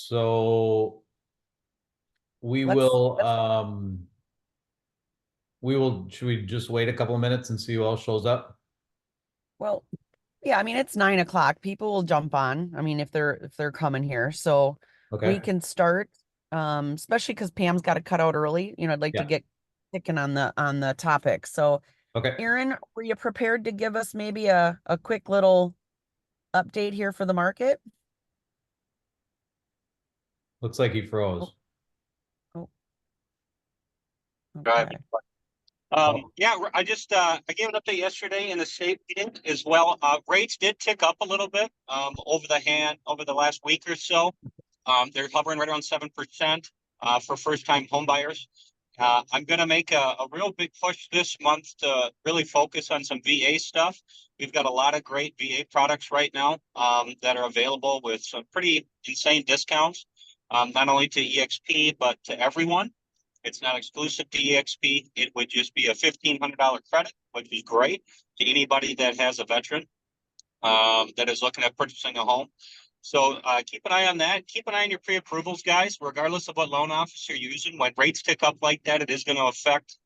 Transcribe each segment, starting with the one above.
So we Let's, will, let's, should we just wait a couple of minutes and see who else shows up? well, yeah, I mean, it's 9 o'clock. People will jump on. I mean, if they're coming here. So we Okay. can start, especially because Pam's got to cut out early. I'd like to Yeah. get sticking on the topic. So Okay. Aaron, were you prepared to give us maybe a quick little update here for the market? Looks like he Oh, froze. oh, Driving. okay. Oh, Yeah, I gave an update yesterday in the state meeting as well. Rates did tick up a little bit over the last week or so. They're hovering right around 7% for first-time home buyers. I'm going to make a real big push this month to really focus on some VA stuff. We've got a lot of great VA products right now that are available with some pretty insane discounts, not only to EXP, but to everyone. It's not exclusive to EXP. It would just be a $1,500 credit, which is great to anybody that has a veteran that is looking at purchasing a home. So keep an eye on that. Keep an eye on your pre-approvals, guys, regardless of what loan office you're using. When rates tick up like that, it is going to affect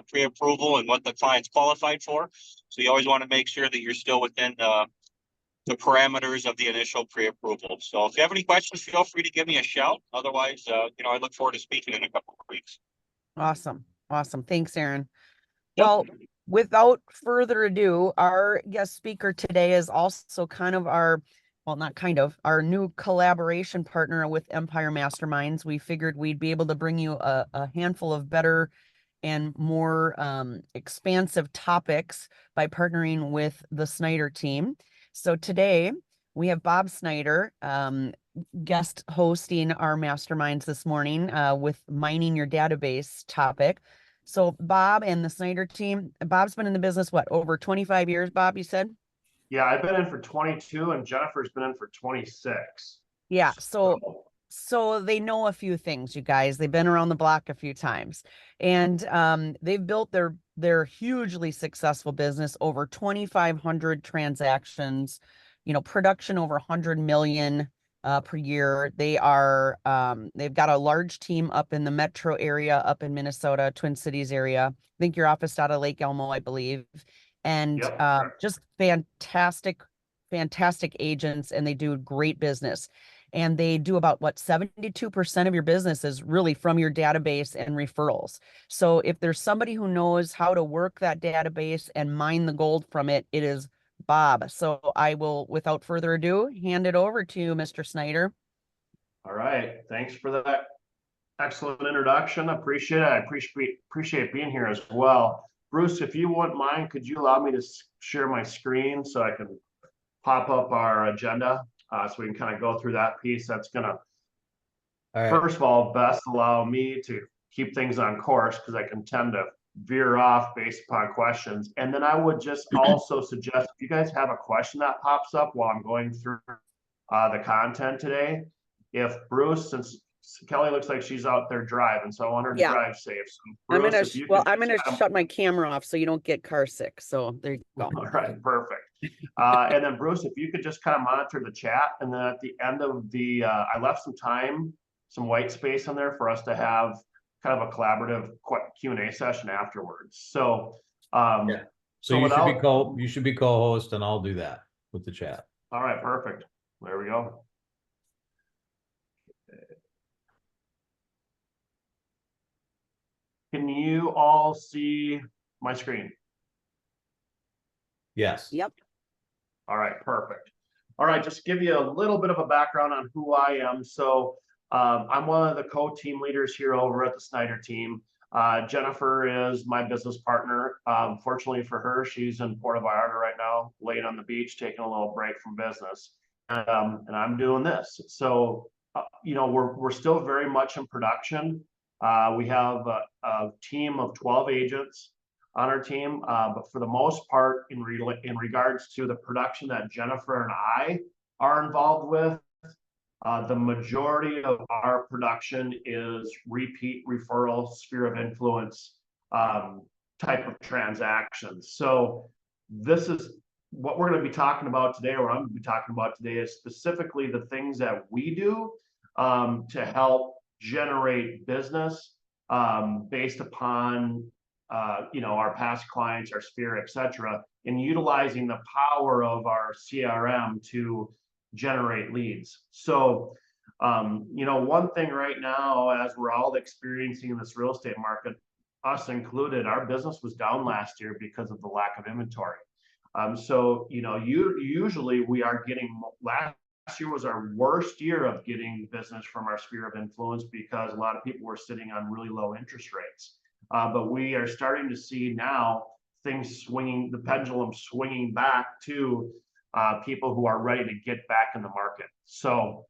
pre-approval and what the client's qualified for. So you always want to make sure that you're still within the parameters of the initial pre-approval. So if you have any questions, feel free to give me a shout. Otherwise, I look forward to speaking in a couple of weeks. Awesome. Awesome. Thanks, Aaron. Yep. Well, without further ado, our guest speaker today is also kind of well, not kind of, our new collaboration partner with Empire Masterminds. We figured we'd be able to bring you a handful of better and more expansive topics by partnering with the Snyder team. So today we have Bob Snyder, guest hosting our masterminds this morning with mining your database topic. So Bob and the Snyder team, Bob's been in the business, what, over 25 years, Bob, you said? Yeah, I've been in for 22 and Jennifer's been in for 26. Yeah. So So, so they know a few things, you guys. They've been around the block a few times. And they've built their hugely successful business, over 2,500 transactions, production over 100 million per year. They've got a large team up in the metro area, up in Minnesota, Twin Cities area. I think your office out of Lake Elmo, I believe. And yep, correct. just fantastic agents, and they do great business. And they do about 72% of your business is really from your database and referrals. So if there's somebody who knows how to work that database and mine the gold from it, it is Bob. So I will, without further ado, hand it over to you, Mr. Snyder. All right. Thanks for that excellent introduction. Appreciate it. I appreciate being here as well. Bruce, if you wouldn't mind, could you allow me to share my screen so I can pop up our agenda so we can kind of go through that piece? That's going to, all right. first of all, best allow me to keep things on course because I can tend to veer off based upon questions. And then I would just also suggest if you guys have a question that pops up while I'm going through the content today, if Bruce, since Kelly looks like she's out there driving, so I want her to Yeah. drive safe. So Bruce, if you could I'm gonna just shut my camera off so you don't get car sick. So there you go. all right, perfect. And then Bruce, if you could just kind of monitor the chat, and then at the end of the, I left some time, some white space on there for us to have kind of a collaborative Q&A session afterwards. So, Yeah. So you should be co-host, and I'll do that with the chat. All right, perfect. There we go. Can you all see my screen? Yes. Yep. All right, perfect. All right, just give you a little bit of a background on who I am. So I'm one of the co-team leaders here over at the Snyder team. Jennifer is my business partner. Fortunately for her, she's in Puerto Vallarta right now, laying on the beach, taking a little break from business. And I'm doing this. So, we're still very much in production. We have a team of 12 agents on our team, but for the most part, in regards to the production that Jennifer and I are involved with, the majority of our production is repeat referral, sphere of influence type of transactions. So this is what we're going to be talking about today, or I'm going to be talking about today, is specifically the things that we do to help generate business based upon our past clients, our sphere, etc., and utilizing the power of our CRM to generate leads. So one thing right now, as we're all experiencing in this real estate market, us included, our business was down last year because of the lack of inventory. Usually we are getting, last year was our worst year of getting business from our sphere of influence because a lot of people were sitting on really low interest rates. But we are starting to see now things swinging, the pendulum swinging back to people who are ready to get back in the market. So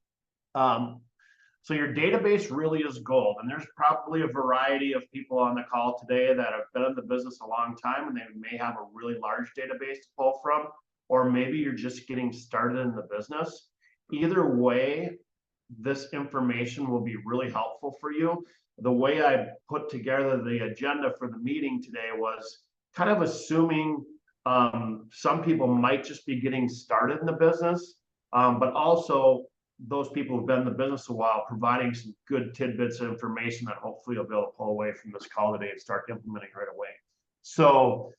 your database really is gold. And there's probably a variety of people on the call today that have been in the business a long time and they may have a really large database to pull from, or maybe you're just getting started in the business. Either way, this information will be really helpful for you. The way I put together the agenda for the meeting today was kind of assuming some people might just be getting started in the business, but also those people who've been in the business a while, providing some good tidbits of information that hopefully you'll be able to pull away from this call today and start implementing right away. So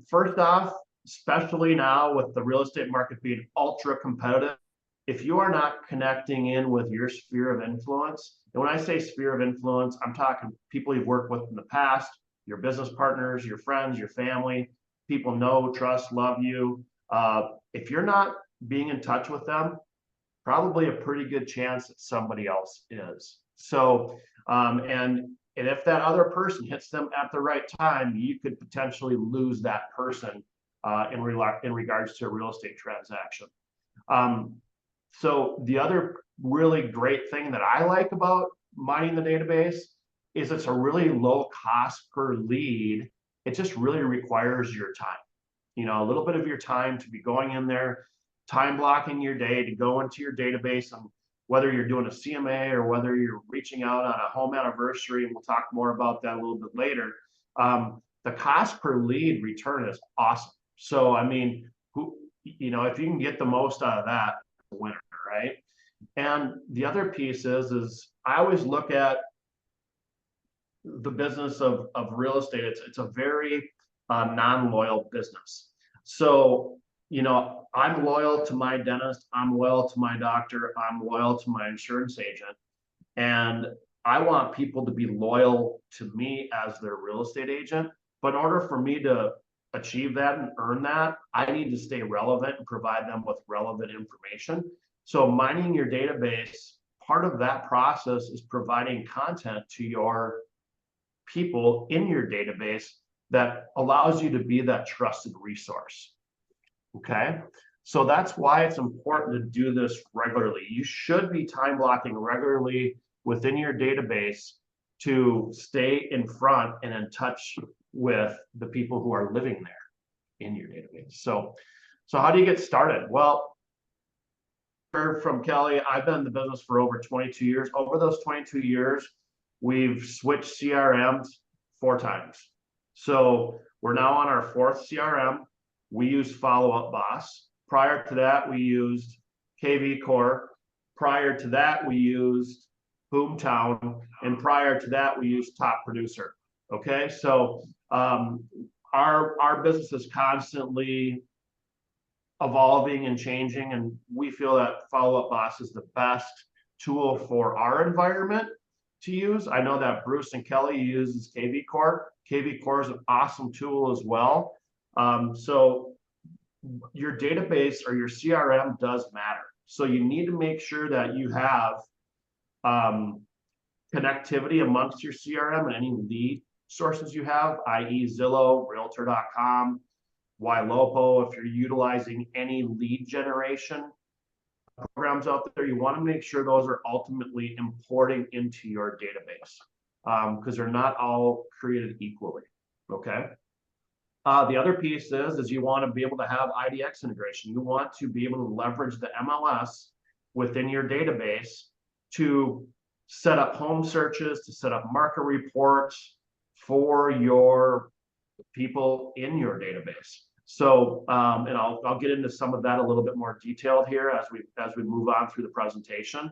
first off, especially now with the real estate market being ultra competitive, if you are not connecting in with your sphere of influence, and when I say sphere of influence, I'm talking people you've worked with in the past, your business partners, your friends, your family, people know, trust, love you. If you're not being in touch with them, probably a pretty good chance that somebody else is. So, and if that other person hits them at the right time, you could potentially lose that person in regards to a real estate transaction. So the other really great thing that I like about mining the database is it's a really low cost per lead. It just really requires your time, a little bit of your time to be going in there, time blocking your day to go into your database, and whether you're doing a CMA or whether you're reaching out on a home anniversary, and we'll talk more about that a little bit later. The cost per lead return is awesome. So, I mean, if you can get the most out of that, the winner, right? And the other piece is I always look at the business of real estate. It's a very non-loyal business. So, I'm loyal to my dentist, I'm loyal to my doctor, I'm loyal to my insurance agent, and I want people to be loyal to me as their real estate agent. But in order for me to achieve that and earn that, I need to stay relevant and provide them with relevant information. So mining your database, part of that process is providing content to your people in your database that allows you to be that trusted resource. Okay, so that's why it's important to do this regularly. You should be time blocking regularly within your database to stay in front and in touch with the people who are living there in your database. So how do you get started? Well, heard from Kelly, I've been in the business for over 22 years. Over those 22 years, we've switched CRMs 4 times. So we're now on our 4th CRM. We use Follow Up Boss. Prior to that, we used KV Core. Prior to that, we used Boomtown. And prior to that, we used Top Producer. Okay, so our business is constantly evolving and changing, and we feel that Follow Up Boss is the best tool for our environment to use. I know that Bruce and Kelly uses KV Core. KV Core is an awesome tool as well. So your database or your CRM does matter. So you need to make sure that you have connectivity amongst your CRM and any lead sources you have, i.e. Zillow, Realtor.com, YLOPO. If you're utilizing any lead generation programs out there, you want to make sure those are ultimately importing into your database because they're not all created equally. Okay. The other piece is you want to be able to have IDX integration. You want to be able to leverage the MLS within your database to set up home searches, to set up market reports for your people in your database. So, and I'll get into some of that a little bit more detailed here as we move on through the presentation.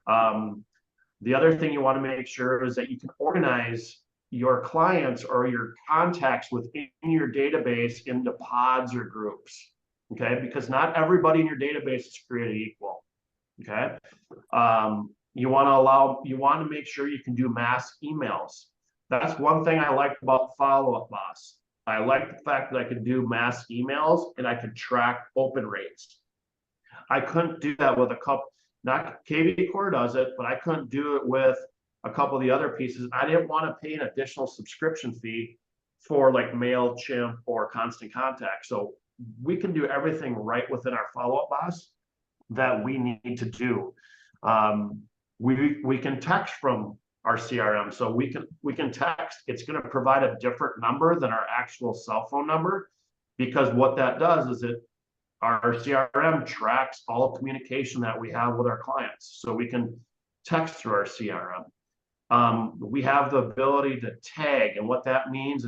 The other thing you want to make sure is that you can organize your clients or your contacts within your database into pods or groups. Okay, because not everybody in your database is created equal. Okay, you want to make sure you can do mass emails. That's one thing I like about Follow Up Boss. I like the fact that I could do mass emails and I could track open rates. I couldn't do that with a couple, not KV Core does it, but I couldn't do it with a couple of the other pieces. I didn't want to pay an additional subscription fee for like MailChimp or Constant Contact. So we can do everything right within our Follow Up Boss that we need to do. We can text from our CRM, so we can text. It's going to provide a different number than our actual cell phone number, because what that does is our CRM tracks all communication that we have with our clients, so we can text through our CRM. We have the ability to tag, and what that means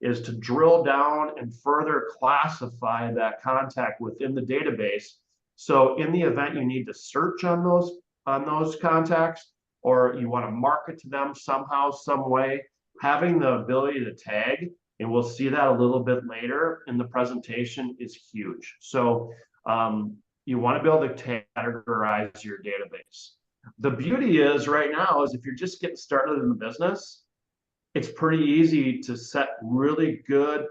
is to drill down and further classify that contact within the database. So in the event you need to search on those contacts, or you want to market to them somehow, some way, having the ability to tag, and we'll see that a little bit later in the presentation, is huge. So you want to be able to categorize your database. The beauty is right now is if you're just getting started in the business, it's pretty easy to set really good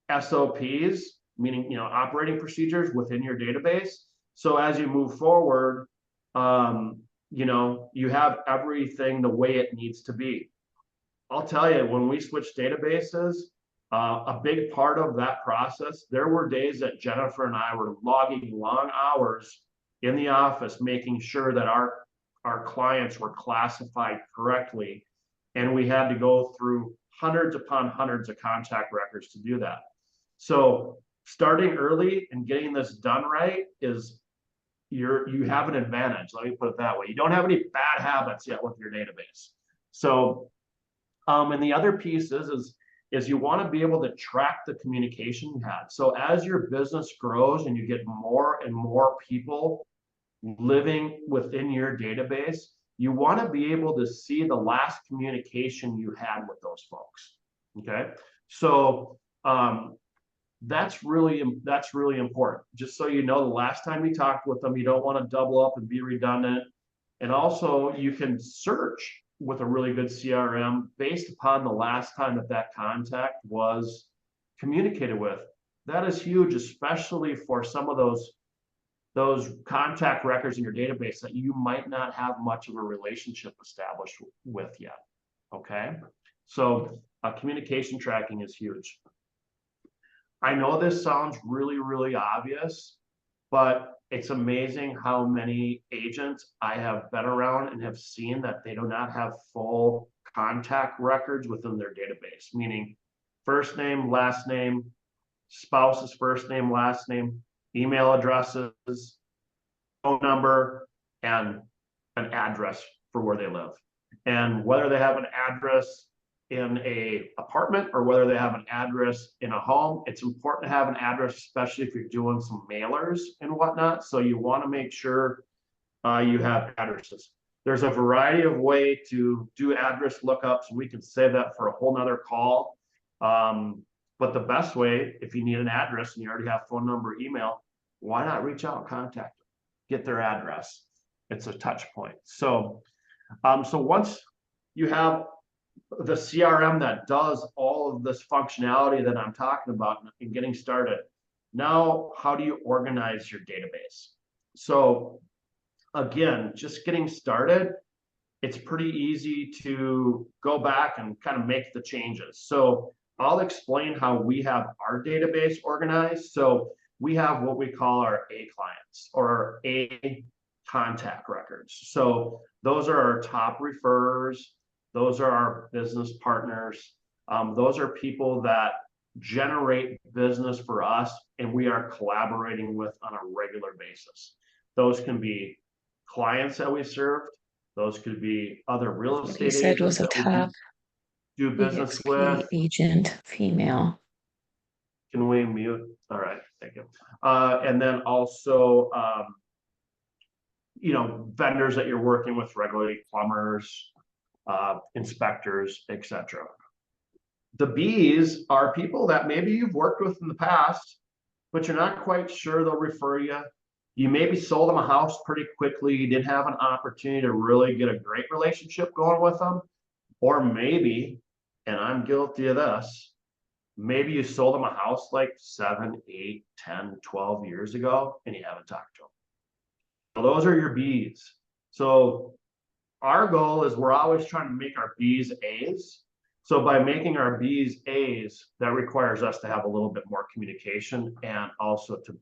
SOPs, meaning operating procedures within your database. So as you move forward, you have everything the way it needs to be. I'll tell you, when we switched databases, a big part of that process, there were days that Jennifer and I were logging long hours in the office, making sure that our clients were classified correctly. And we had to go through hundreds upon hundreds of contact records to do that. So starting early and getting this done right is you have an advantage. Let me put it that way. You don't have any bad habits yet with your database. So, and the other piece is you want to be able to track the communication you had. So as your business grows and you get more and more people living within your database, you want to be able to see the last communication you had with those folks. Okay, so that's really important. Just so you know, the last time you talked with them, you don't want to double up and be redundant. And also, you can search with a really good CRM based upon the last time that contact was communicated with. That is huge, especially for some of those contact records in your database that you might not have much of a relationship established with yet. Okay, so communication tracking is huge. I know this sounds really, really obvious, but it's amazing how many agents I have been around and have seen that they do not have full contact records within their database, meaning first name, last name, spouse's first name, last name, email addresses, phone number, and an address for where they live. And whether they have an address in a apartment or whether they have an address in a home, it's important to have an address, especially if you're doing some mailers and whatnot. So you want to make sure you have addresses. There's a variety of ways to do address lookups. We can save that for a whole nother call. But the best way, if you need an address and you already have phone number, email, why not reach out and contact them, get their address? It's a touch point. So, so once you have the CRM that does all of this functionality that I'm talking about and getting started, now how do you organize your database? So again, just getting started, it's pretty easy to go back and kind of make the changes. So I'll explain how we have our database organized. So we have what we call our A clients or our A contact records. So those are our top referrers. Those are our business partners. Those are people that generate business for us and we are collaborating with on a regular basis. Those can be clients that we served. Those could be other real estate agents was a top do business EXP with. agent, female. Can we mute? All right, thank you. And then also vendors that you're working with regularly, plumbers, inspectors, etc. The B's are people that maybe you've worked with in the past, but you're not quite sure they'll refer you. You maybe sold them a house pretty quickly. You didn't have an opportunity to really get a great relationship going with them. Or maybe, and I'm guilty of this, maybe you sold them a house like 7, 8, 10, 12 years ago, and you haven't talked to them. So those are your B's. So our goal is we're always trying to make our B's A's. So by making our B's A's, that requires us to have a little bit more communication and also to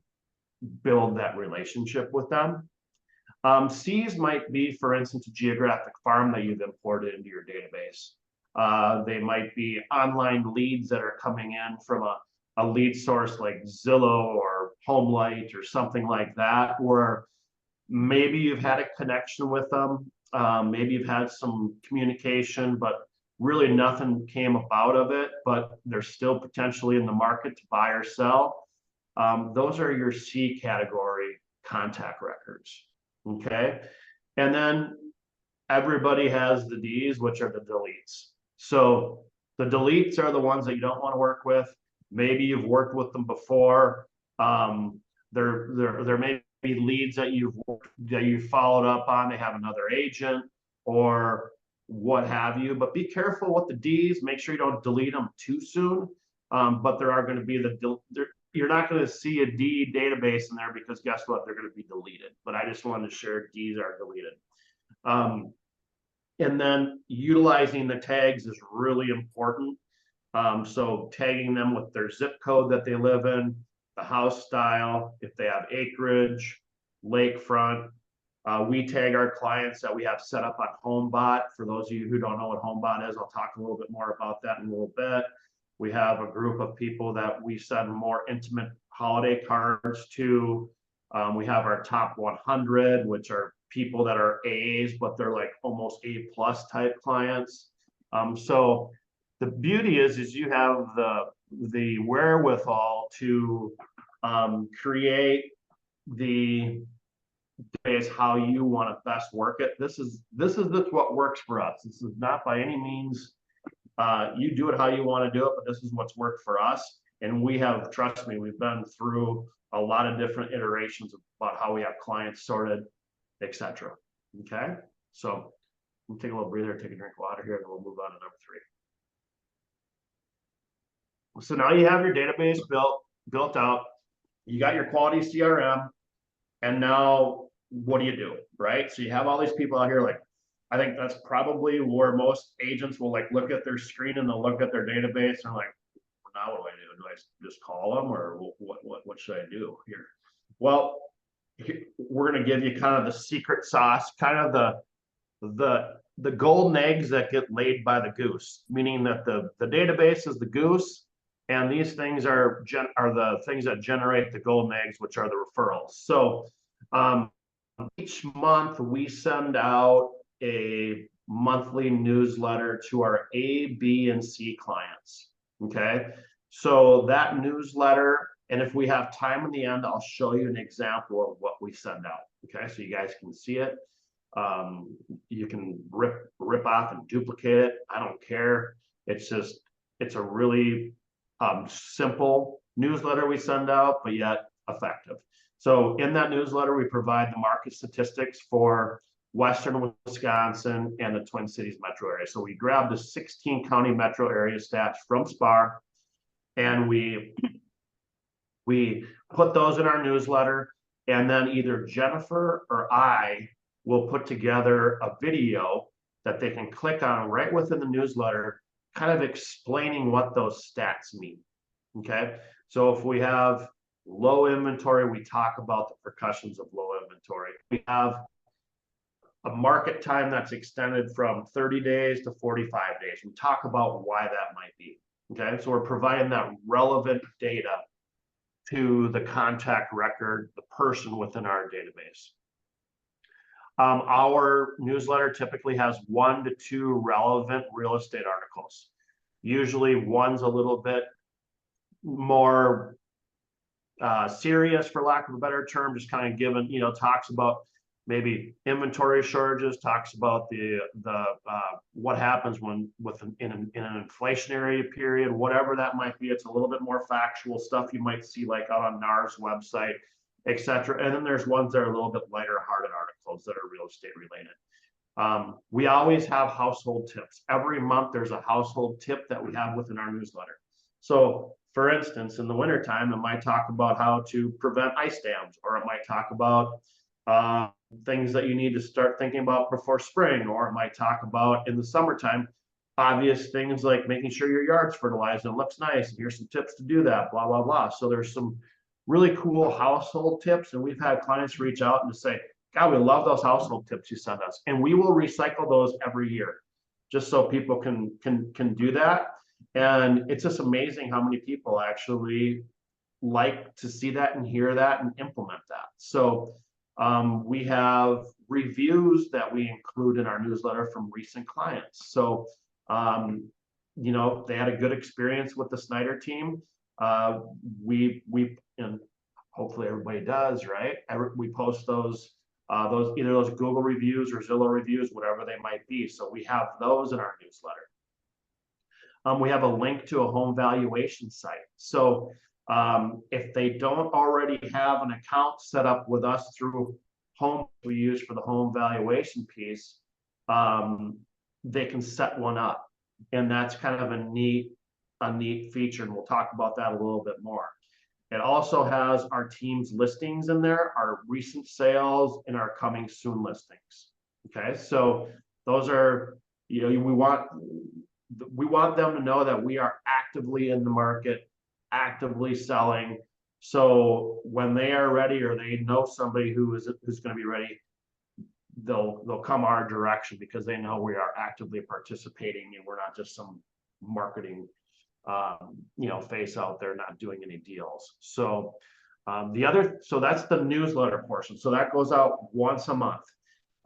build that relationship with them. C's might be, for instance, a geographic farm that you've imported into your database. They might be online leads that are coming in from a lead source like Zillow or HomeLight or something like that, where maybe you've had a connection with them. Maybe you've had some communication, but really nothing came about of it, but they're still potentially in the market to buy or sell. Those are your C category contact records. Okay. And then everybody has the D's, which are the deletes. So the deletes are the ones that you don't want to work with. Maybe you've worked with them before. There may be leads that you've followed up on. They have another agent or what have you, but be careful with the D's. Make sure you don't delete them too soon. But there are going to be you're not going to see a D database in there because guess what? They're going to be deleted. But I just wanted to share D's are deleted. And then utilizing the tags is really important. So tagging them with their zip code that they live in, the house style, if they have acreage, lakefront. We tag our clients that we have set up on HomeBot. For those of you who don't know what HomeBot is, I'll talk a little bit more about that in a little bit. We have a group of people that we send more intimate holiday cards to. We have our top 100, which are people that are A's, but they're like almost A+ type clients. So the beauty is you have the wherewithal to create the database how you want to best work it. This is what works for us. This is not by any means you do it how you want to do it, but this is what's worked for us. And we have, trust me, we've been through a lot of different iterations about how we have clients sorted, etc. Okay, so we'll take a little breather, take a drink of water here, and we'll move on to number 3. So now you have your database built out. You got your quality CRM, and now what do? Right? So you have all these people out here. Like, I think that's probably where most agents will like look at their screen and they'll look at their database and like, now what do I do? Do I just call them, or what should I do here? Well, we're going to give you kind of the secret sauce, kind of the golden eggs that get laid by the goose, meaning that the database is the goose, and these things are the things that generate the golden eggs, which are the referrals. So each month we send out a monthly newsletter to our A, B, and C clients. Okay, so that newsletter, and if we have time in the end, I'll show you an example of what we send out. Okay, so you guys can see it. You can rip off and duplicate it. I don't care. It's a really simple newsletter we send out, but yet effective. So in that newsletter, we provide the market statistics for Western Wisconsin and the Twin Cities metro area. So we grabbed the 16 county metro area stats from SPAR, and we put those in our newsletter, and then either Jennifer or I will put together a video that they can click on right within the newsletter, kind of explaining what those stats mean. Okay, so if we have low inventory, we talk about the repercussions of low inventory. We have a market time that's extended from 30 days to 45 days. We talk about why that might be. Okay, so we're providing that relevant data to the contact record, the person within our database. Our newsletter typically has 1 to 2 relevant real estate articles. Usually one's a little bit more serious, for lack of a better term, just kind of given, talks about maybe inventory shortages, talks about the what happens when in an inflationary period, whatever that might be. It's a little bit more factual stuff you might see like out on NAR's website, etc. And then there's ones that are a little bit lighter hearted articles that are real estate related. We always have household tips. Every month there's a household tip that we have within our newsletter. So for instance, in the wintertime, it might talk about how to prevent ice dams, or it might talk about things that you need to start thinking about before spring, or it might talk about in the summertime, obvious things like making sure your yard's fertilized and looks nice, and here's some tips to do that, blah, blah, blah. So there's some really cool household tips, and we've had clients reach out and say, God, we love those household tips you send us, and we will recycle those every year, just so people can do that. And it's just amazing how many people actually like to see that and hear that and implement that. So we have reviews that we include in our newsletter from recent clients. So, you know, they had a good experience with the Snyder team. And hopefully everybody does, right? We post those either those Google reviews or Zillow reviews, whatever they might be. So we have those in our newsletter. We have a link to a home valuation site. So if they don't already have an account set up with us through home we use for the home valuation piece, they can set one up. And that's kind of a neat feature. And we'll talk about that a little bit more. It also has our team's listings in there, our recent sales, and our coming soon listings. Okay, so those are, you know, we want them to know that we are actively in the market, actively selling. So when they are ready, or they know somebody who's going to be ready, they'll come our direction, because they know we are actively participating and we're not just some marketing face out there not doing any deals. So so that's the newsletter portion. So that goes out once a month.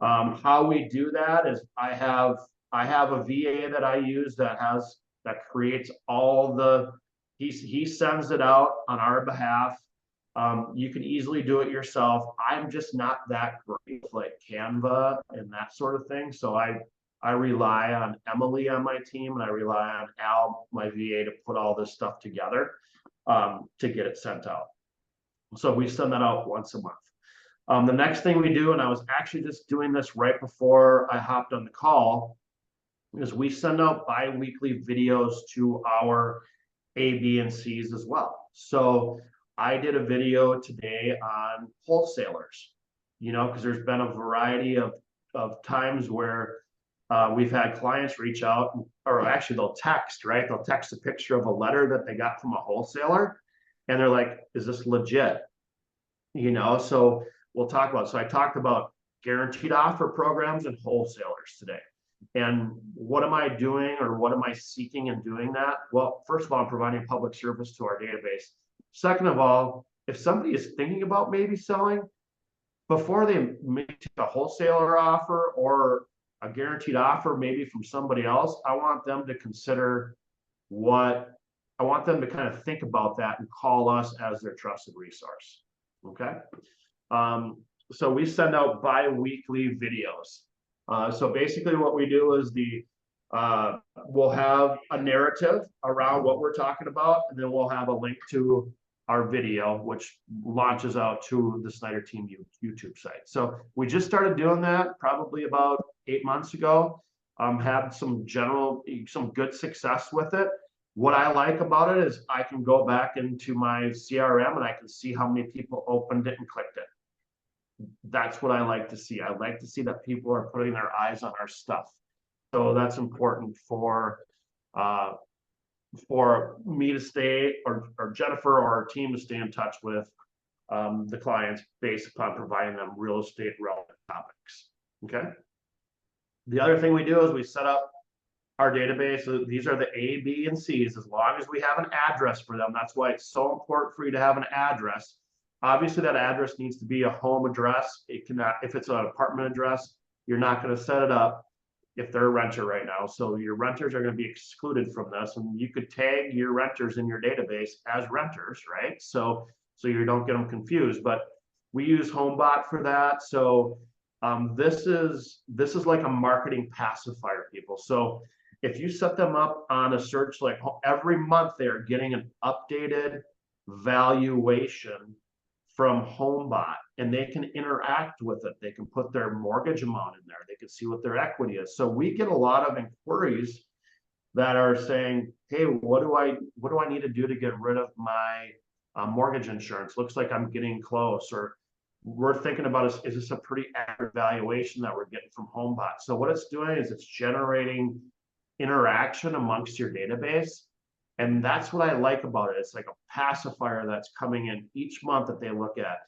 How we do that is I have a VA that I use that creates all the, he sends it out on our behalf. You can easily do it yourself. I'm just not that great with like Canva and that sort of thing. So I rely on Emily on my team, and I rely on Al, my VA, to put all this stuff together to get it sent out. So we send that out once a month. The next thing we do, and I was actually just doing this right before I hopped on the call, is we send out bi-weekly videos to our A, B, and C's as well. So I did a video today on wholesalers, you know, because there's been a variety of times where we've had clients reach out, or actually they'll text, right? They'll text a picture of a letter that they got from a wholesaler, and they're like, is this legit? You know, so we'll talk about, so I talked about guaranteed offer programs and wholesalers today. And what am I doing, or what am I seeking in doing that? Well, first of all, I'm providing public service to our database. Second of all, if somebody is thinking about maybe selling, before they make a wholesaler offer or a guaranteed offer maybe from somebody else, I want them to consider I want them to kind of think about that and call us as their trusted resource. Okay. So we send out bi-weekly videos. So basically what we do is we'll have a narrative around what we're talking about, and then we'll have a link to our video, which launches out to the Snyder Team YouTube site. So we just started doing that probably about 8 months ago. Had some good success with it. What I like about it is I can go back into my CRM and I can see how many people opened it and clicked it. That's what I like to see. I like to see that people are putting their eyes on our stuff. So that's important for me to stay, or Jennifer or our team to stay in touch with the clients based upon providing them real estate relevant topics. Okay. The other thing we do is we set up our database. So these are the A, B, and C's. As long as we have an address for them, that's why it's so important for you to have an address. Obviously, that address needs to be a home address. It cannot, if it's an apartment address, you're not going to set it up if they're a renter right now. So your renters are going to be excluded from this, and you could tag your renters in your database as renters, right? So you don't get them confused. But we use HomeBot for that. So This is like a marketing pacifier, people. So if you set them up on a search, like every month they're getting an updated valuation from HomeBot, and they can interact with it. They can put their mortgage amount in there. They can see what their equity is. So we get a lot of inquiries that are saying, hey, what do I need to do to get rid of my mortgage insurance? Looks like I'm getting close, or we're thinking about is this a pretty accurate valuation that we're getting from HomeBot? So what it's doing is it's generating interaction amongst your database. And that's what I like about it. It's like a pacifier that's coming in each month that they look at,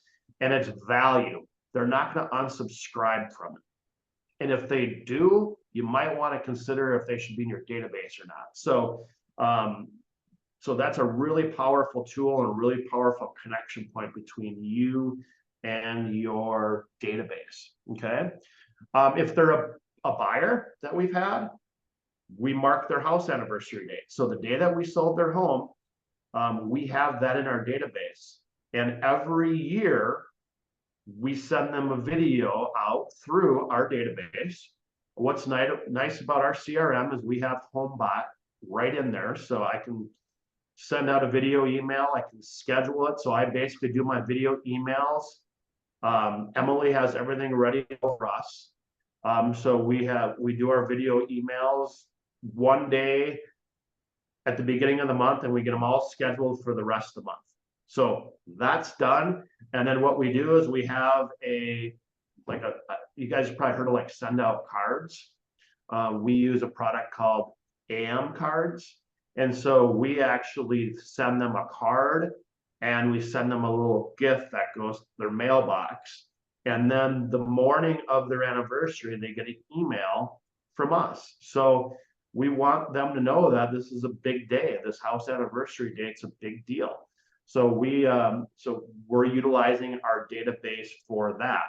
and it's value. They're not going to unsubscribe from it. And if they do, you might want to consider if they should be in your database or not. So, so that's a really powerful tool and a really powerful connection point between you and your database. Okay. If they're a buyer that we've had, we mark their house anniversary date. So the day that we sold their home, we have that in our database. And every year, we send them a video out through our database. What's nice about our CRM is we have HomeBot right in there. So I can send out a video email. I can schedule it. So I basically do my video emails. Emily has everything ready for us. So we do our video emails one day at the beginning of the month, and we get them all scheduled for the rest of the month. So that's done. And then what we do is we have you guys have probably heard of like send out cards. We use a product called AM cards. And so we actually send them a card, and we send them a little gift that goes to their mailbox. And then the morning of their anniversary, they get an email from us. So we want them to know that this is a big day. This house anniversary date's a big deal. So we're utilizing our database for that.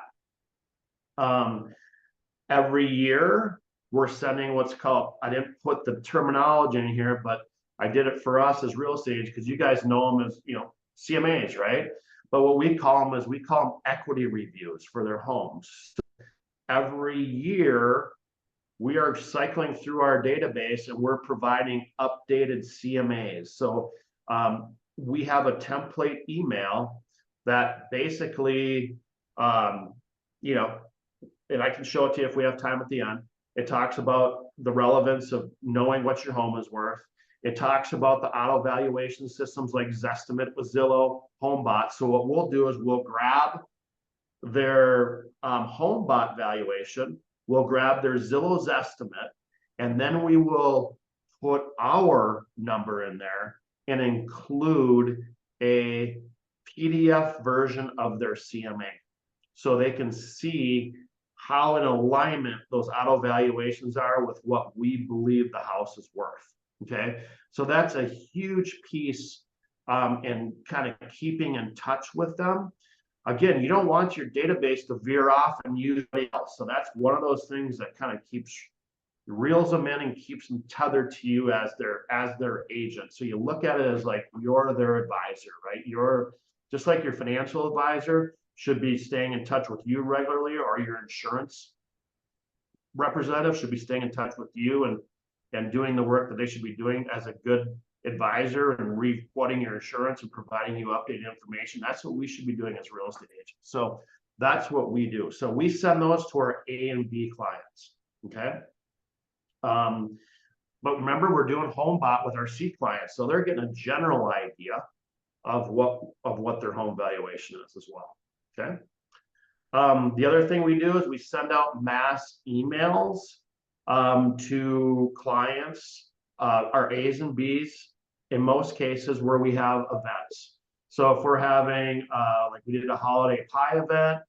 Every year we're sending what's called, I didn't put the terminology in here, but I did it for us as real estate, because you guys know them as, CMAs, right? But what we call them is we call them equity reviews for their homes. So every year we are cycling through our database and we're providing updated CMAs. So we have a template email that basically, and I can show it to you if we have time at the end. It talks about the relevance of knowing what your home is worth. It talks about the auto valuation systems like Zestimate with Zillow, HomeBot. So what we'll do is we'll grab their HomeBot valuation, we'll grab their Zillow's estimate, and then we will put our number in there and include a PDF version of their CMA, so they can see how in alignment those auto valuations are with what we believe the house is worth. Okay, so that's a huge piece in kind of keeping in touch with them. Again, you don't want your database to veer off and use somebody else. So that's one of those things that kind of reels them in and keeps them tethered to you as their agent. So you look at it as like you're their advisor, right? You're just like your financial advisor should be staying in touch with you regularly, or your insurance representative should be staying in touch with you and doing the work that they should be doing as a good advisor and reporting your insurance and providing you updated information. That's what we should be doing as real estate agents. So that's what we do. So we send those to our A and B clients. Okay. But remember, we're doing HomeBot with our C clients. So they're getting a general idea of what their home valuation is as well. Okay. The other thing we do is we send out mass emails to clients, our A's and B's, in most cases where we have events. So if we're having, like we did a holiday pie event,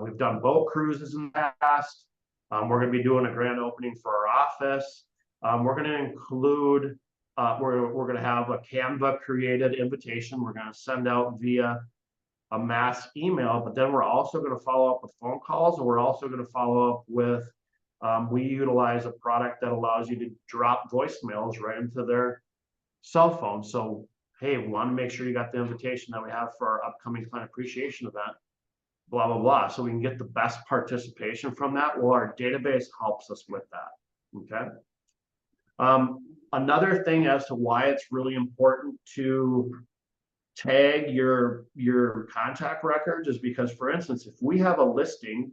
we've done boat cruises in the past. We're going to be doing a grand opening for our office. We're going to include, we're going to have a Canva created invitation. We're going to send out via a mass email, but then we're also going to follow up with phone calls, and we're also going to follow up with, we utilize a product that allows you to drop voicemails right into their cell phone. So, hey, we want to make sure you got the invitation that we have for our upcoming client appreciation event. blah, blah, blah. So we can get the best participation from that. Well, our database helps us with that. Okay. Another thing as to why it's really important to tag your contact records is because, for instance, if we have a listing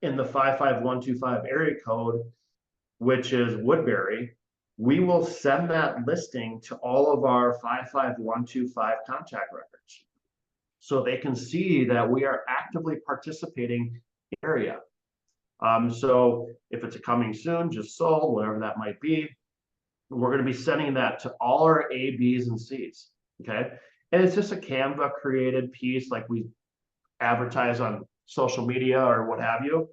in the 55125 area code, which is Woodbury, we will send that listing to all of our 55125 contact records, so they can see that we are actively participating in the area. So if it's a coming soon, just sold, whatever that might be, we're going to be sending that to all our A, Bs, and Cs. Okay. And it's just a Canva created piece like we advertise on social media or what have you.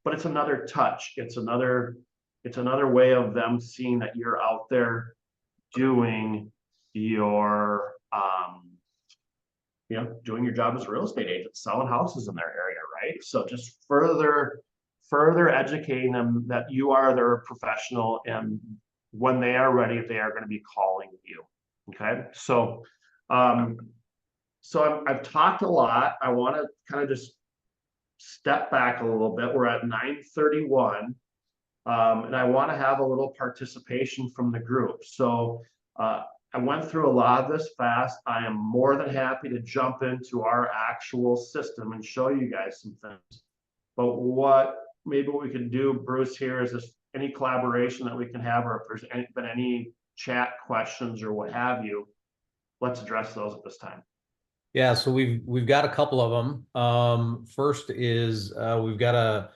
But it's another touch. It's another way of them seeing that you're out there doing your doing your job as a real estate agent, selling houses in their area, right? So just further educating them that you are their professional, and when they are ready, they are going to be calling you. Okay. So I've talked a lot. I want to kind of just step back a little bit. We're at 9:31. And I want to have a little participation from the group. So I went through a lot of this fast. I am more than happy to jump into our actual system and show you guys some things. But what we can do, Bruce, here is this any collaboration that we can have, or if there's been any chat questions or what have you, let's address those at this time. Yeah, so we've got a couple of them. First is we've got a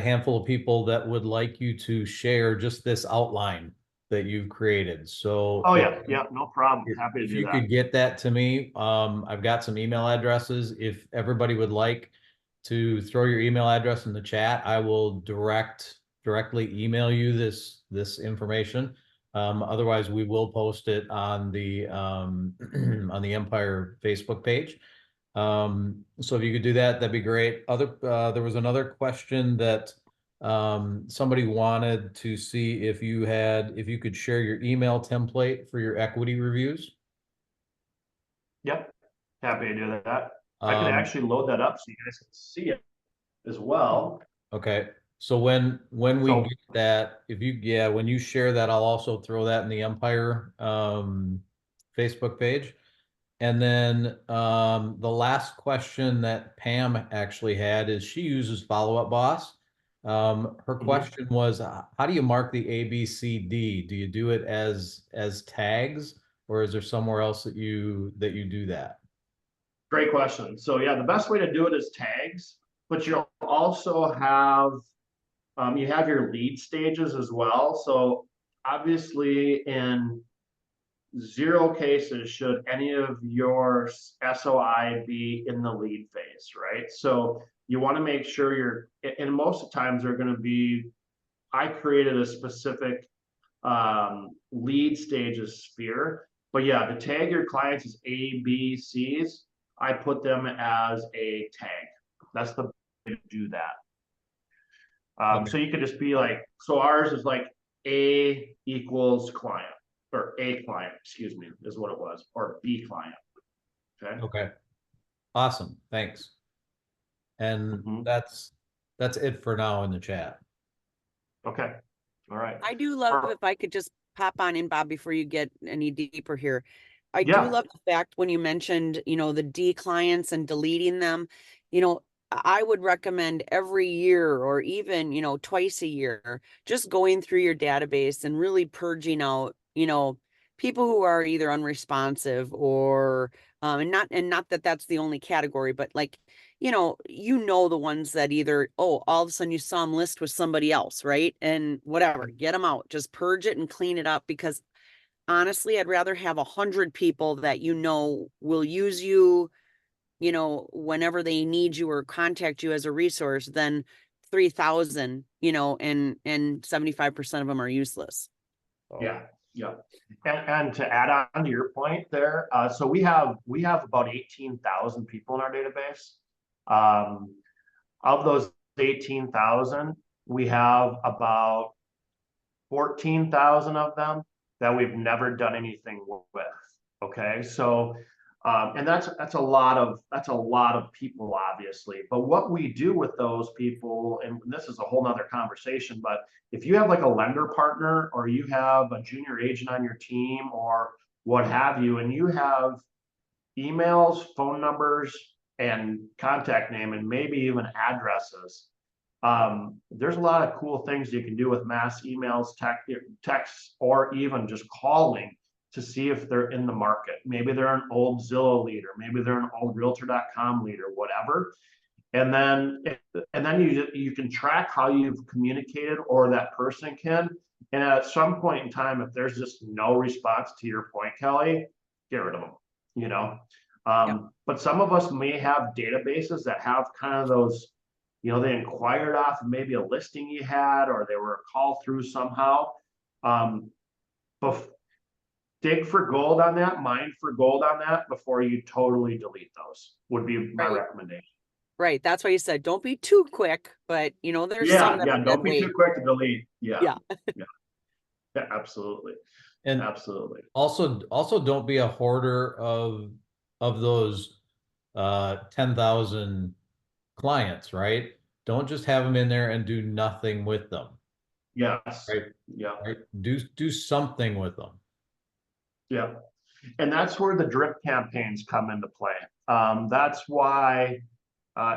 handful of people that would like you to share just this outline that you've created. So oh yeah, no problem. Happy to if do you that. could get that to me, I've got some email addresses. If everybody would like to throw your email address in the chat, I will directly email you this information. Otherwise, we will post it on the on the Empire Facebook page. So if you could do that, that'd be great. There was another question that somebody wanted to see if you could share your email template for your equity reviews. Yep, happy to do that. I can actually load that up so you guys can see it as well. Okay. So when we get that, when you share that, I'll also throw that in the Empire Facebook page. And then the last question that Pam actually had is she uses Follow Up Boss. Her question was, how do you mark the A, B, C, D? Do you do it as tags, or is there somewhere else that you do that? Great question. So yeah, the best way to do it is tags, but you'll also have you have your lead stages as well. So obviously in 0 cases should any of your SOI be in the lead phase, right? So you want to make sure and most of the times they're going to be, I created a specific lead stages sphere, but yeah, to tag your clients as A, B, C's, I put them as a tag. That's the way to do that. So you could just be like, so ours is like A equals client, or A client, excuse me, is what it was, or B client. Okay. Okay. Awesome. Thanks. And that's it for now in the chat. Okay. All right. I do love, if I could just pop on in, Bob, before you get any deeper here. I do love the fact when you mentioned, the D clients and deleting them, I would recommend every year, or even, twice a year, just going through your database and really purging out, people who are either unresponsive or, and not that that's the only category, but like, the ones that either, all of a sudden you saw them list with somebody else, right? And whatever, get them out, just purge it and clean it up, because honestly, I'd rather have 100 people that will use you, whenever they need you or contact you as a resource than 3,000, and 75% of them are useless. So. Yeah. And to add on to your point there, so we have about 18,000 people in our database. Of those 18,000, we have about 14,000 of them that we've never done anything with. Okay. So And that's a lot of people, obviously. But what we do with those people, and this is a whole nother conversation, but if you have like a lender partner or you have a junior agent on your team or what have you, and you have emails, phone numbers, and contact name, and maybe even addresses, there's a lot of cool things you can do with mass emails, texts, or even just calling to see if they're in the market. Maybe they're an old Zillow lead, or maybe they're an old realtor.com lead, or whatever. And then you can track how you've communicated, or that person can. And at some point in time, if there's just no response, to your point, Kelly, get rid of them, you know. But some of us may have databases that have kind of those, you know, they inquired off of maybe a listing you had, or they were a call through somehow. But dig for gold on that, mine for gold on that before you totally delete those, would be my recommendation. Right. That's why you said don't be too quick, but you know, there's some that are don't be too quick to delete. Yeah, absolutely. And absolutely. Also don't be a hoarder of those 10,000 clients, right? Don't just have them in there and do nothing with them. Yes. Right. Yeah. Right? Do something with them. Yeah. And that's where the drip campaigns come into play. That's why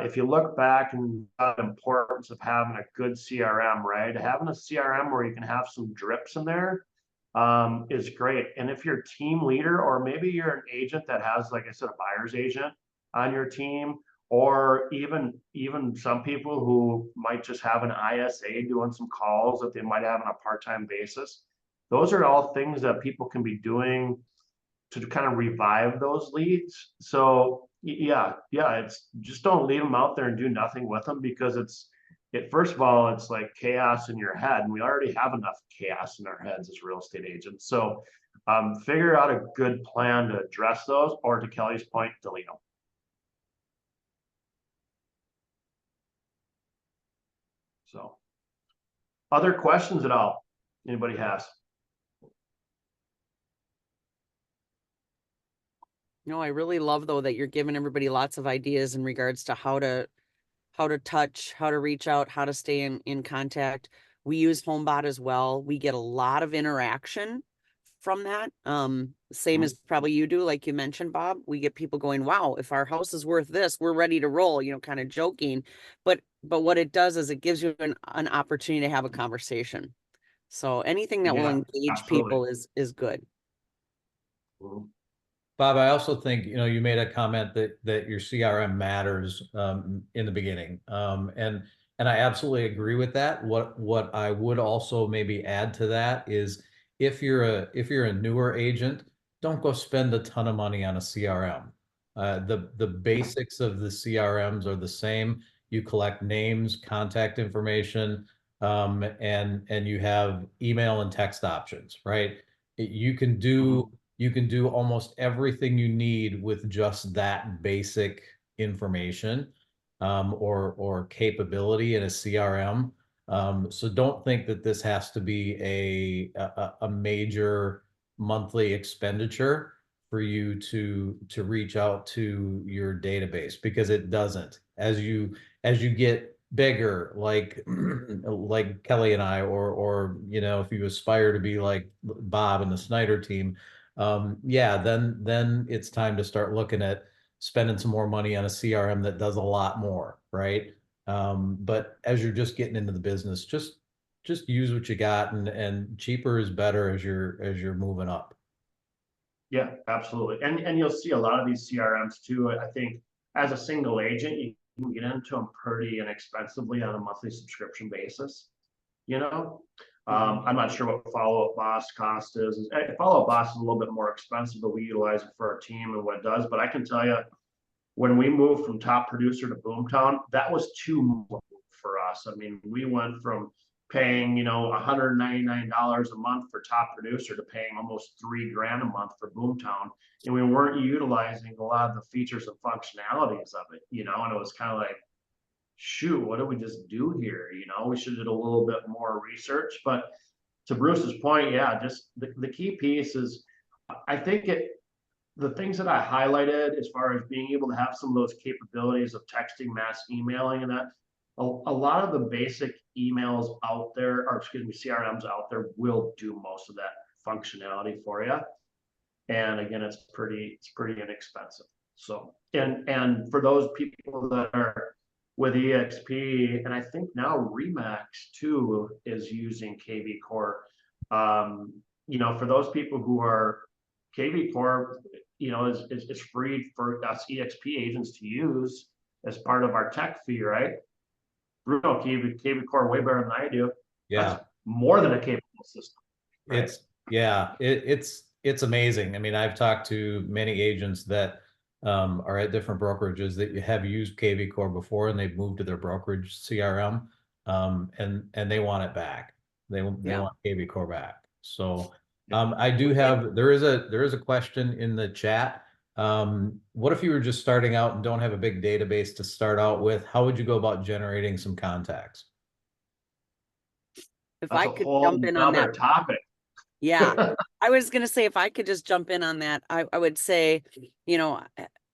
if you look back and the importance of having a good CRM, right? Having a CRM where you can have some drips in there is great. And if you're a team leader, or maybe you're an agent that has, like I said, a buyer's agent on your team, or even some people who might just have an ISA doing some calls that they might have on a part-time basis. Those are all things that people can be doing to kind of revive those leads. So it's just don't leave them out there and do nothing with them, because first of all, it's like chaos in your head, and we already have enough chaos in our heads as real estate agents. So figure out a good plan to address those, or to Kelly's point, delete them. So other questions at all anybody has? No, I really love though that you're giving everybody lots of ideas in regards to how to touch, how to reach out, how to stay in contact. We use HomeBot as well. We get a lot of interaction from that. Same as probably you do, like you mentioned, Bob. We get people going, wow, if our house is worth this, we're ready to roll, you know, kind of joking. But what it does is it gives you an opportunity to have a conversation. So anything that will engage people is good. Bob, I also think, you know, you made a comment that your CRM matters in the beginning. And I absolutely agree with that. What I would also maybe add to that is, if you're a newer agent, don't go spend a ton of money on a CRM. The basics of the CRMs are the same. You collect names, contact information, and you have email and text options, right? You can do almost everything you need with just that basic information or capability in a CRM. So don't think that this has to be a major monthly expenditure for you to reach out to your database, because it doesn't. As you get bigger, like like Kelly and I, or you know, if you aspire to be like Bob and the Snyder team, then it's time to start looking at spending some more money on a CRM that does a lot more, right? But as you're just getting into the business, just use what you got, and cheaper is better as you're moving up. Yeah, absolutely. And you'll see a lot of these CRMs too. I think as a single agent, you can get into them pretty inexpensively on a monthly subscription basis. You know, I'm not sure what Follow-Up Boss cost is. Follow-Up Boss is a little bit more expensive, but we utilize it for our team and what it does. But I can tell you, when we moved from top producer to Boomtown, that was too much for us. I mean, we went from paying, you know, $199 a month for top producer to paying almost $3,000 a month for Boomtown. And we weren't utilizing a lot of the features and functionalities of it, you know, and it was kind of like, shoot, what did we just do here? You know, we should have did a little bit more research. But to Bruce's point, yeah, just the key piece is, I think the things that I highlighted as far as being able to have some of those capabilities of texting, mass emailing, and that a lot of the basic emails out there, or excuse me, CRMs out there will do most of that functionality for you. And again, it's pretty inexpensive. So, and for those people that are with EXP, and I think now Remax too is using KV Core. You know, for those people who are KV Core, you know, is free for us EXP agents to use as part of our tech fee, right? Bruno, KV Core way better than I do. Yeah. That's more than a capable system. Right? It's amazing. I mean, I've talked to many agents that are at different brokerages that have used KV Core before, and they've moved to their brokerage CRM, and they want it back. They want KV Core back. So I do have, there is a question in the chat. What if you were just starting out and don't have a big database to start out with? How would you go about generating some contacts? If That's I could jump in on that topic. Yeah, I was going to say, if I could just jump in on that, I would say, you know,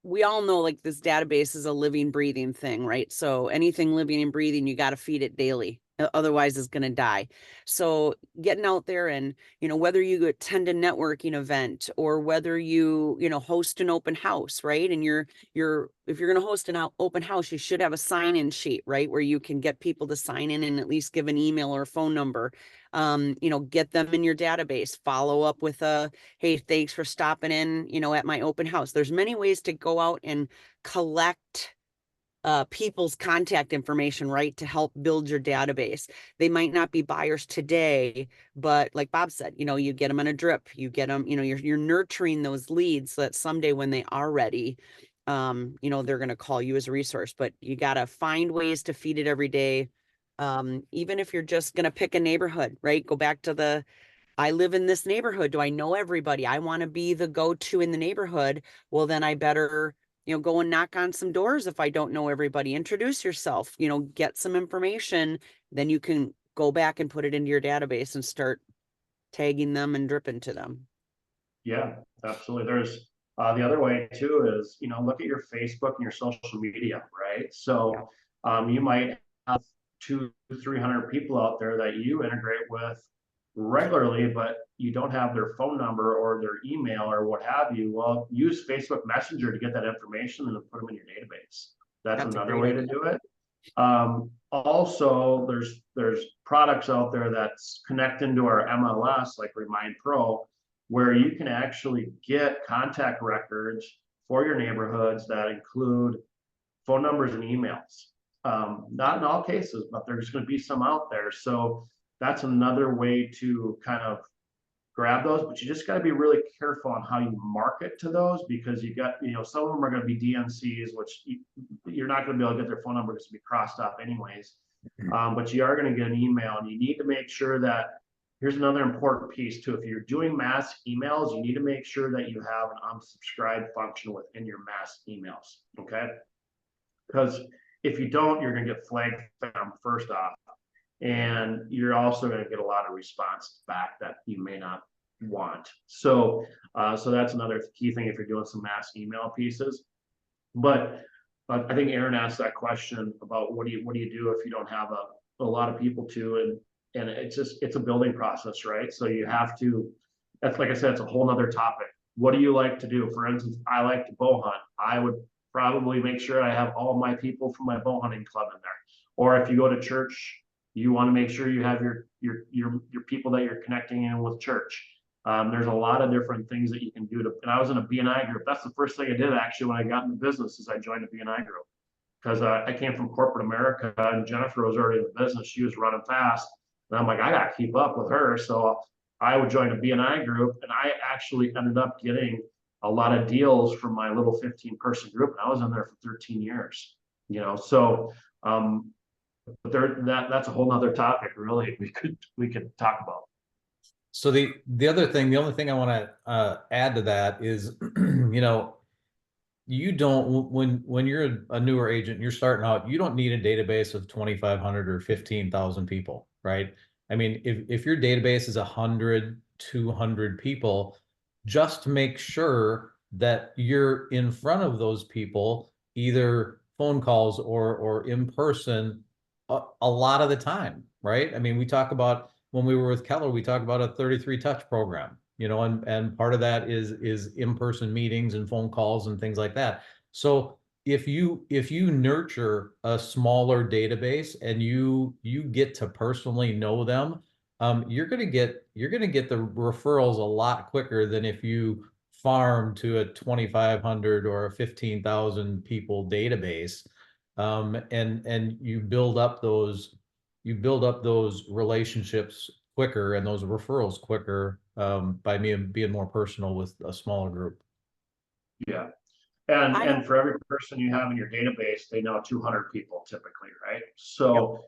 we all know like this database is a living, breathing thing, right? So anything living and breathing, you got to feed it daily. Otherwise it's going to die. So getting out there and, you know, whether you attend a networking event or whether you know, host an open house, right? And if you're going to host an open house, you should have a sign-in sheet, right? Where you can get people to sign in and at least give an email or a phone number. You know, get them in your database, follow up with hey, thanks for stopping in, you know, at my open house. There's many ways to go out and collect people's contact information, right, to help build your database. They might not be buyers today, but like Bob said, you know, you get them on a drip, you get them, you know, you're nurturing those leads so that someday when they are ready, you know, they're going to call you as a resource. But you got to find ways to feed it every day. Even if you're just going to pick a neighborhood, right? Go back to I live in this neighborhood. Do I know everybody? I want to be the go-to in the neighborhood. Well, then I better, you know, go and knock on some doors if I don't know everybody. Introduce yourself, you know, get some information. Then you can go back and put it into your database and start tagging them and dripping to them. Yeah, absolutely. There's the other way too is, you know, look at your Facebook and your social media, right? So you might have 200-300 people out there that you integrate with regularly, but you don't have their phone number or their email or what have you. Well, use Facebook Messenger to get that information and put them in your database. That's another way to do it. Also, there's products out there that's connecting to our MLS, like Remind Pro, where you can actually get contact records for your neighborhoods that include phone numbers and emails. Not in all cases, but there's going to be some out there. So that's another way to kind of grab those, but you just got to be really careful on how you market to those, because you got, you know, some of them are going to be DNCs, which you're not going to be able to get their phone number to be crossed off anyways. But you are going to get an email, and you need to make sure that, here's another important piece too. If you're doing mass emails, you need to make sure that you have an unsubscribe function within your mass emails, okay? Because if you don't, you're going to get flagged first off. And you're also going to get a lot of response back that you may not want. So, so that's another key thing if you're doing some mass email pieces. But I think Aaron asked that question about what do you do if you don't have a lot of people to, and it's a building process, right? So you have to, that's, like I said, it's a whole nother topic. What do you like to do? For instance, I like to bow hunt. I would probably make sure I have all my people from my bow hunting club in there. Or if you go to church, you want to make sure you have your people that you're connecting in with church. There's a lot of different things that you can do and I was in a BNI group. That's the first thing I did actually when I got into business, is I joined a BNI group, because I came from corporate America and Jennifer was already in the business. She was running fast, and I'm like, I got to keep up with her. So I would join a BNI group, and I actually ended up getting a lot of deals from my little 15-person group, and I was in there for 13 years. You know, so but that's a whole nother topic, really. We could talk about. So the only thing I want to add to that is, you know, you don't, when you're a newer agent and you're starting out, you don't need a database of 2,500 or 15,000 people, right? I mean, if your database is 100, 200 people, just make sure that you're in front of those people, either phone calls or in person a lot of the time, right? I mean, we talk about, when we were with Keller, we talked about a 33 touch program, and part of that is in-person meetings and phone calls and things like that. So if you nurture a smaller database and you get to personally know them, you're gonna get the referrals a lot quicker than if you farm to a 2,500 or a 15,000 people database. And you build up those relationships quicker and those referrals quicker, by being more personal with a smaller group. Yeah. And I- and for every person you have in your database, they know 200 people typically, right? So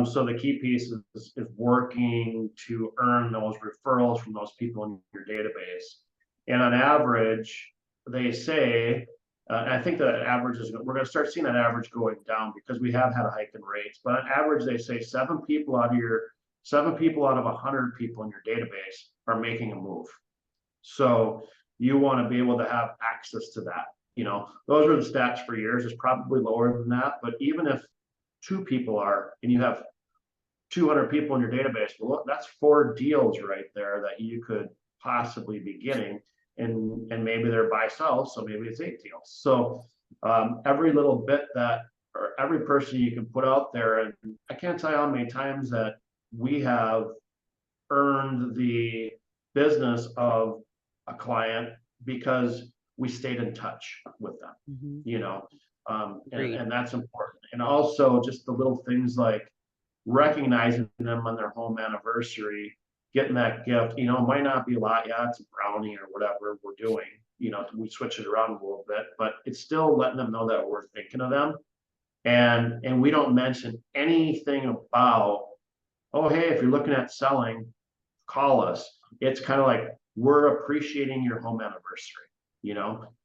so the key piece is working to earn those referrals from those people in your database. And on average, they say, I think that average we're going to start seeing that average going down because we have had a hike in rates. But on average, they say 7 people out of 100 people in your database are making a move. So you want to be able to have access to that. Those were the stats for years. It's probably lower than that, but even if 2 people are, and you have 200 people in your database, well, that's 4 deals right there that you could possibly be getting, and maybe they're buy sell, so maybe it's 8 deals. So every little bit that, or every person you can put out there, and I can't tell you how many times that we have earned the business of a client because we stayed in touch with them, and that's important. And also just the little things like recognizing them on their home anniversary, getting that gift, it might not be a lot. Yeah, it's a brownie or whatever we're doing, we switch it around a little bit, but it's still letting them know that we're thinking of them. And we don't mention anything about, oh, hey, if you're looking at selling, call us. It's kind of like, we're appreciating your home anniversary.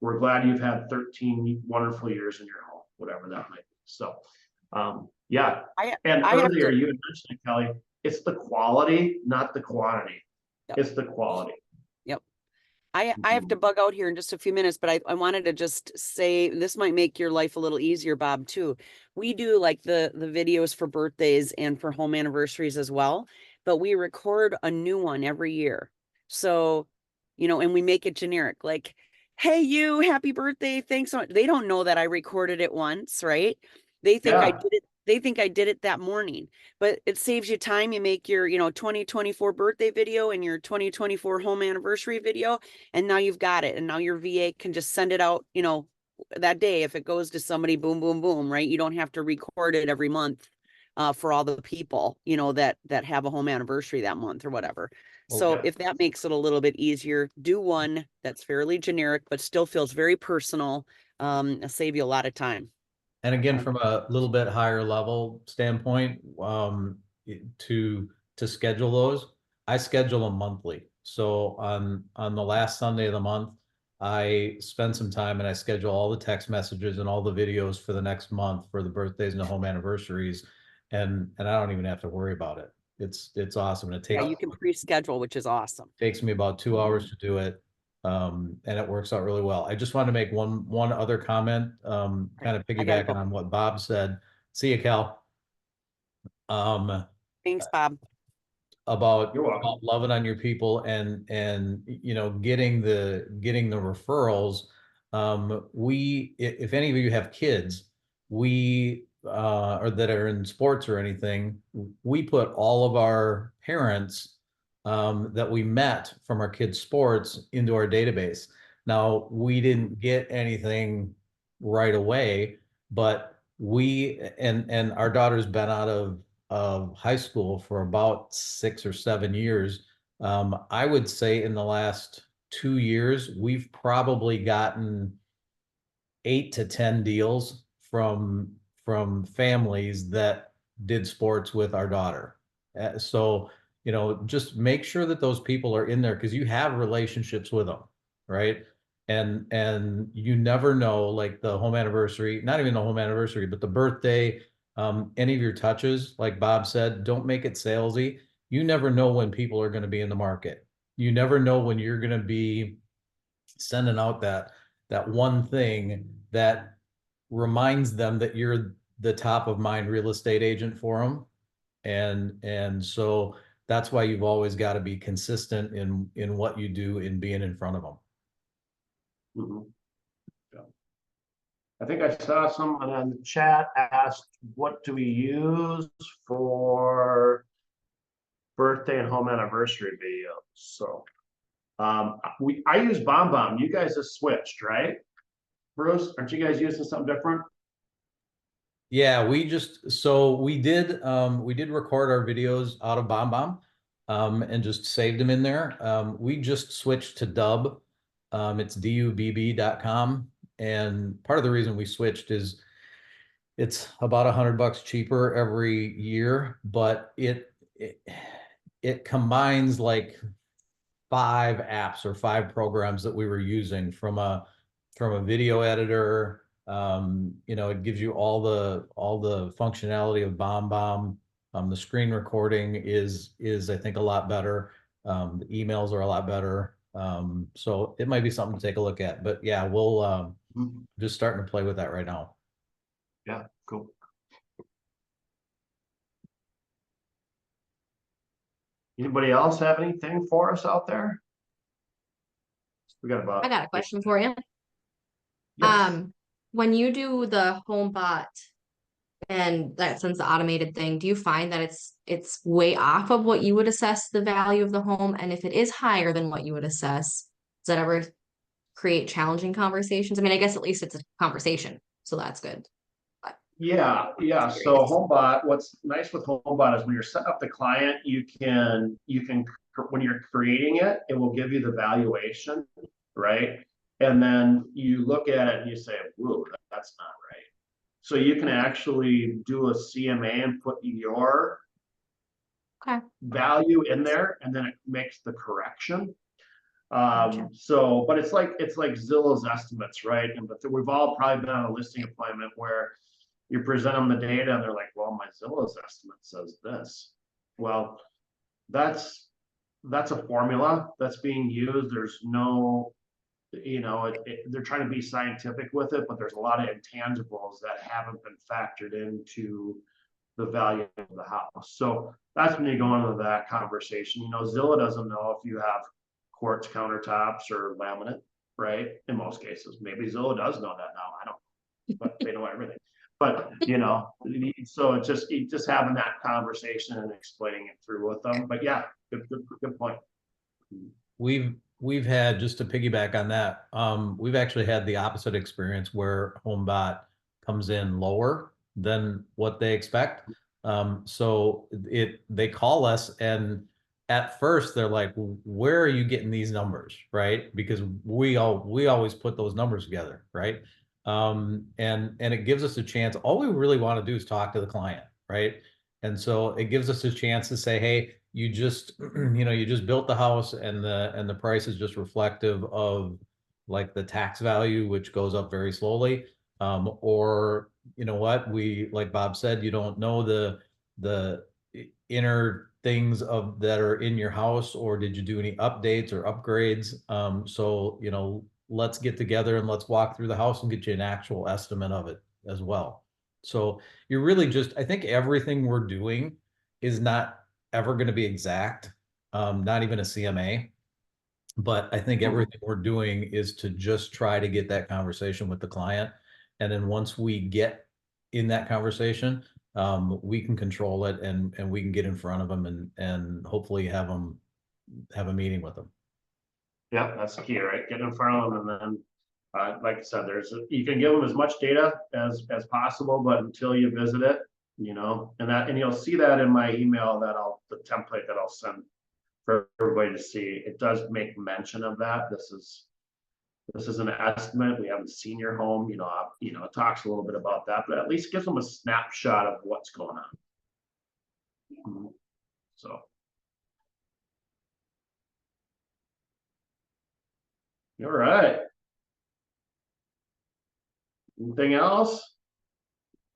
We're glad you've had 13 wonderful years in your home, whatever that might be. So, yeah. And I have earlier to- you had mentioned, Kelly, it's the quality, not the quantity. Yep. It's the quality. Yep. I have to bug out here in just a few minutes, but I wanted to just say, this might make your life a little easier, Bob, too. We do like the videos for birthdays and for home anniversaries as well, but we record a new one every year. So, and we make it generic, like, hey, you, happy birthday, thanks so much. They don't know that I recorded it once, right? They think I did it. They think I did it that morning, but it saves you time. You make your, 2024 birthday video and your 2024 home anniversary video, and now you've got it. And now your VA can just send it out, that day. If it goes to somebody, boom, boom, boom, right? You don't have to record it every month for all the people, that have a home anniversary that month or whatever. So Okay. if that makes it a little bit easier, do one that's fairly generic, but still feels very personal. It'll save you a lot of time. And again, from a little bit higher level standpoint, to schedule those, I schedule them monthly. So on the last Sunday of the month, I spend some time and I schedule all the text messages and all the videos for the next month for the birthdays and the home anniversaries, and I don't even have to worry about it. It's awesome. And it Yeah, takes you can pre-schedule, which is awesome. takes me about 2 hours to do it. And it works out really well. I just want to make one other comment, kind of I gotta piggybacking go. on what Bob said. See you, Cal. Thanks, Bob. About You're welcome. loving on your people and getting the referrals. If any of you have kids, we or that are in sports or anything, we put all of our parents that we met from our kids' sports into our database. Now, we didn't get anything right away, but and our daughter's been out of high school for about 6 or 7 years. I would say in the last 2 years, we've probably gotten 8 to 10 deals from families that did sports with our daughter. So, just make sure that those people are in there because you have relationships with them, right? And you never know, like the home anniversary, not even the home anniversary, but the birthday, any of your touches, like Bob said, don't make it salesy. You never know when people are going to be in the market. You never know when you're going to be sending out that one thing that reminds them that you're the top of mind real estate agent for them. And so that's why you've always got to be consistent in what you do in being in front of them. Mhm. Yeah. I think I saw someone on the chat asked, what do we use for birthday and home anniversary videos? So I use BombBomb. You guys have switched, right? Bruce, aren't you guys using something different? Yeah, we did record our videos out of BombBomb and just saved them in there. We just switched to Dub. It's dubb.com. And part of the reason we switched is it's about $100 cheaper every year, but it combines like 5 apps or 5 programs that we were using from a video editor. It gives you all the functionality of BombBomb. The screen recording is I think a lot better. The emails are a lot better. So it might be something to take a look at. But yeah, we'll just starting to play with that right now. Yeah, cool. Anybody else have anything for us out there? We got about. I got a question for you. Yes. When you do the home bot and that since the automated thing, do you find that it's way off of what you would assess the value of the home? And if it is higher than what you would assess, does that ever create challenging conversations? I mean, I guess at least it's a conversation, so that's good. Yeah. So HomeBot, what's nice with HomeBot is when you're setting up the client, you can when you're creating it, it will give you the valuation, right? And then you look at it and you say, whoa, that's not right. So you can actually do a CMA and put your value in there, and then it makes the correction. So, but it's like Zillow's estimates, right? And but we've all probably been on a listing appointment where you present them the data and they're like, well, my Zillow's estimate says this. Well, that's a formula that's being used. There's no, they're trying to be scientific with it, but there's a lot of intangibles that haven't been factored into the value of the house. So that's when you go into that conversation. Zillow doesn't know if you have quartz countertops or laminate, right? In most cases, maybe Zillow does know that now. I don't know, but they know everything. But so it's just having that conversation and explaining it through with them. But yeah, good point. We've had, just to piggyback on that, we've actually had the opposite experience where HomeBot comes in lower than what they expect. So they call us, and at first they're like, where are you getting these numbers, right? Because we always put those numbers together, right? And it gives us a chance. All we really want to do is talk to the client, right? And so it gives us a chance to say, hey, you just built the house, and the price is just reflective of like the tax value, which goes up very slowly. Or what, like Bob said, you don't know the inner things that are in your house, or did you do any updates or upgrades? So let's get together and let's walk through the house and get you an actual estimate of it as well. So you're really I think everything we're doing is not ever going to be exact, not even a CMA. But I think everything we're doing is to just try to get that conversation with the client. And then once we get in that conversation, we can control it, and we can get in front of them and hopefully have a meeting with them. Yeah, that's the key, right? Get in front of them, and then, like I said, you can give them as much data as possible, but until you visit it, and you'll see that in my email the template that I'll send for everybody to see. It does make mention of that. This is an estimate. We haven't seen your home. It talks a little bit about that, but at least gives them a snapshot of what's going on. So. All right. Anything else?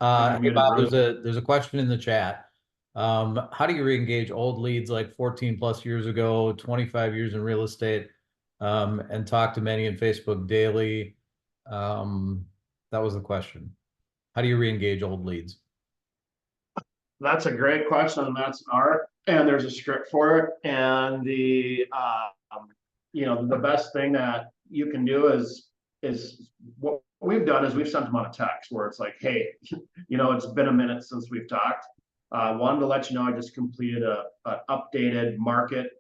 Hey Bob, there's a question in the chat. How do you re-engage old leads like 14 plus years ago, 25 years in real estate, and talk to many in Facebook daily? That was the question. How do you re-engage old leads? That's a great question, and that's an art, and there's a script for it. And the the best thing that you can do is what we've done is we've sent them on a text where it's like, hey, it's been a minute since we've talked. Wanted to let you know I just completed an updated market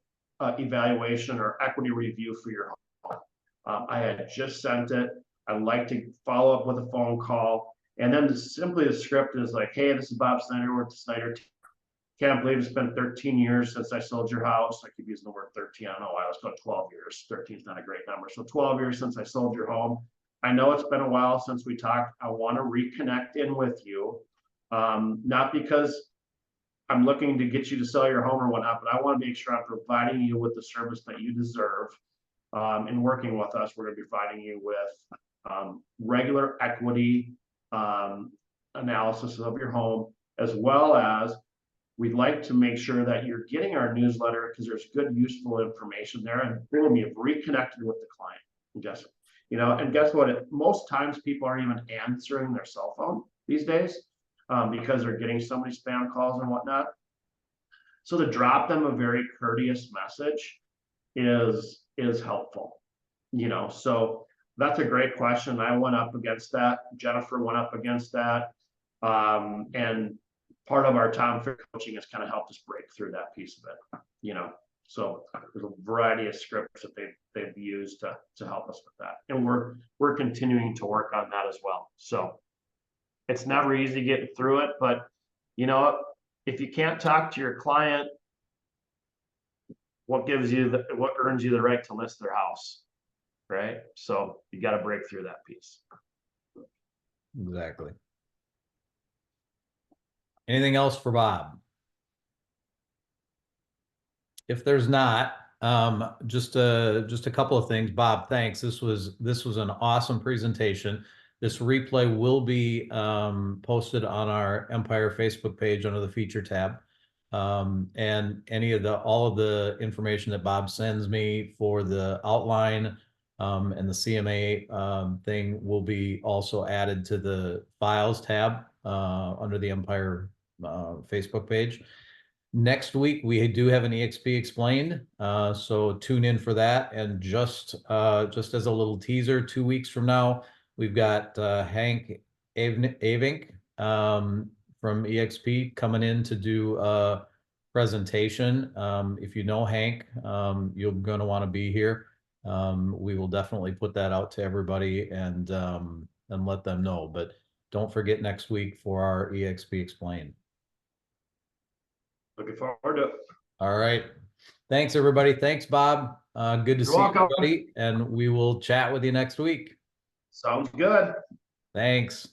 evaluation or equity review for your home. I had just sent it. I'd like to follow up with a phone call. And then simply the script is like, hey, this is Bob Snyder with the Snyder team. Can't believe it's been 13 years since I sold your house. I keep using the word 13. I don't know why I was going 12 years. 13 is not a great number. So 12 years since I sold your home. I know it's been a while since we talked. I want to reconnect in with you. Not because I'm looking to get you to sell your home or whatnot, but I want to make sure I'm providing you with the service that you deserve. In working with us, we're going to be providing you with regular equity analysis of your home, as well as we'd like to make sure that you're getting our newsletter because there's good, useful information there. And boom, you've reconnected with the client. And guess what? Most times people aren't even answering their cell phone these days because they're getting so many spam calls and whatnot. So to drop them a very courteous message is helpful. So that's a great question. I went up against that. Jennifer went up against that. And part of our Tom Fair coaching has kind of helped us break through that piece of it, So there's a variety of scripts that they've used to help us with that. And we're continuing to work on that as well. So it's never easy getting through it, but if you can't talk to your client, what earns you the right to list their house? Right? So you got to break through that piece. Exactly. Anything else for Bob? If there's not, just a couple of things. Bob, thanks. This was an awesome presentation. This replay will be posted on our Empire Facebook page under the feature tab. And all of the information that Bob sends me for the outline and the CMA thing will be also added to the files tab under the Empire Facebook page. Next week, we do have an EXP explained, so tune in for that. And just as a little teaser, 2 weeks from now, we've got Hank Avink from EXP coming in to do a presentation. If you know Hank, you're going to want to be here. We will definitely put that out to everybody and let them know. But don't forget next week for our EXP explained. Looking forward to it. All right. Thanks, everybody. Thanks, Bob. Good to see welcome. everybody, and we will chat with you next week. Sounds good. Thanks.